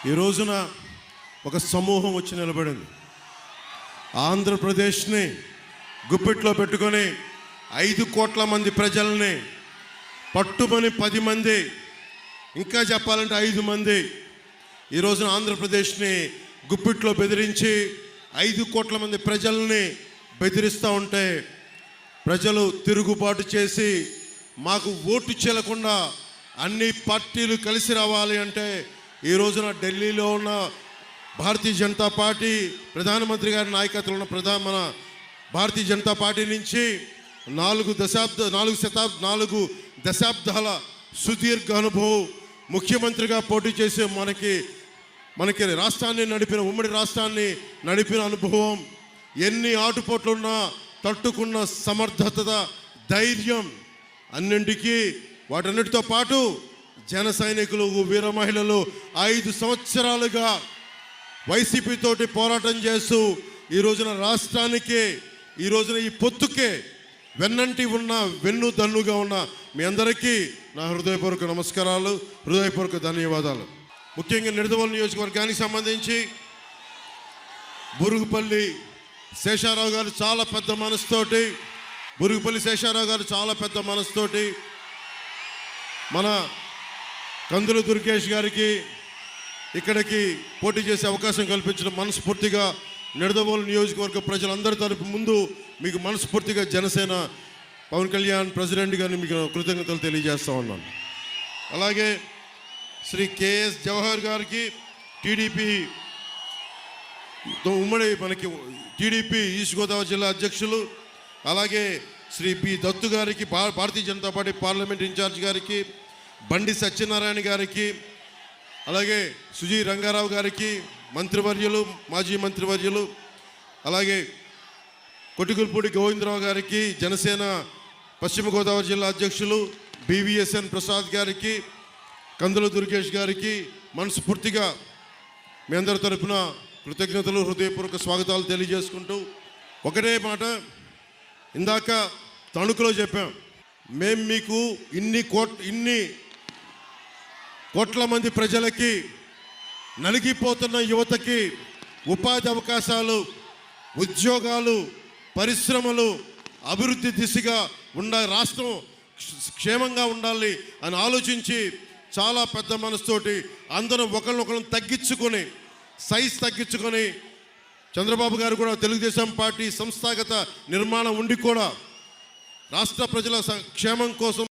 ఈ రోజున ఒక సమూహం వచ్చి నిలబడింది. ఆంధ్రప్రదేశ్ని గుప్పిట్లో పెట్టుకొని 5 కోట్ల మంది ప్రజల్ని పట్టుమని 10 మంది, ఇంకా చెప్పాలంటే 5 మంది ఈ రోజున ఆంధ్రప్రదేశ్ని గుప్పిట్లో బెదిరించి 5 కోట్ల మంది ప్రజల్ని బెదిరిస్తూ ఉంటే ప్రజలు తిరుగుబాటు చేసి మాకు ఓటు చెల్లకుండా అన్ని పార్టీలు కలిసి రావాలి అంటే ఈ రోజున ఢిల్లీలో ఉన్న భారతీయ జనతా పార్టీ ప్రధానమంత్రి గారి నాయకత్వంలో ఉన్న మన భారతీయ జనతా పార్టీ నుంచి 4 దశాబ్దాల సుదీర్ఘ అనుభవం, ముఖ్యమంత్రిగా పోటీ చేసే మనకి రాష్ట్రాన్ని నడిపిన, ఉమ్మడి రాష్ట్రాన్ని నడిపిన అనుభవం, ఎన్ని ఆటుపోట్లున్నా తట్టుకున్న సమర్థత, ధైర్యం, అన్నింటికీ వాటన్నిటితో పాటు జన సైనికులు, వీర మహిళలు 5 సంవత్సరాలుగా వైసీపీ తోటి పోరాటం చేస్తూ ఈ రోజున రాష్ట్రానికి, ఈ రోజున ఈ పొత్తుకే వెన్నంటి ఉన్న, వెన్నుదన్నుగా ఉన్న మీ అందరికీ నా హృదయపూర్వక నమస్కారాలు, హృదయపూర్వక ధన్యవాదాలు. ముఖ్యంగా నిడదవోలు నియోజకవర్గానికి సంబంధించి బురుగుపల్లి శేషారావు గారు చాలా పెద్ద మనసుతోటి మన కందుల దుర్గేష్ గారికి ఇక్కడికి పోటీ చేసే అవకాశం కల్పించిన మనస్ఫూర్తిగా నిడదవోలు నియోజకవర్గ ప్రజలందరి తరపు ముందు మీకు మనస్ఫూర్తిగా జనసేన పవన్ కళ్యాణ్ ప్రెసిడెంట్ గారిని మీకు కృతజ్ఞతలు తెలియజేస్తూ ఉన్నాను. అలాగే శ్రీ కేఎస్ జవహర్ గారికి టీడీపీ టీడీపీ ఈస్ట్ గోదావరి జిల్లా అధ్యక్షులు, అలాగే శ్రీ పి దత్తు గారికి Bharatiya Janata party parliament incharge గారికి, బండి సత్యనారాయణ గారికి, అలాగే సుజీ రంగారావు గారికి మంత్రివర్యులు, మాజీ మంత్రివర్యులు, అలాగే కొటికుల్పూడి గోవిందరావు గారికి జనసేన పశ్చిమ గోదావరి జిల్లా అధ్యక్షులు, బివిఎస్ఎన్ ప్రసాద్ గారికి, కందుల దుర్గేష్ గారికి మనస్ఫూర్తిగా మీ అందరి తరపున కృతజ్ఞతలు, హృదయపూర్వక స్వాగతాలు తెలియజేసుకుంటూ ఒకటే మాట ఇందాక తణుకులో చెప్పాం, మేము మీకు ఇన్ని కోట్ల మంది ప్రజలకి, నలిగిపోతున్న యువతకి ఉపాధి అవకాశాలు, ఉద్యోగాలు, పరిశ్రమలు, అభివృద్ధి దిశగా రాష్ట్రం క్షేమంగా ఉండాలి అని ఆలోచించి చాలా పెద్ద మనసుతోటి అందరం ఒకరినొకరు తగ్గించుకొని, సైజ్ తగ్గించుకొని, చంద్రబాబు గారు కూడా తెలుగుదేశం పార్టీ సంస్థాగత నిర్మాణం ఉండి కూడా రాష్ట్ర ప్రజల క్షేమం కోసం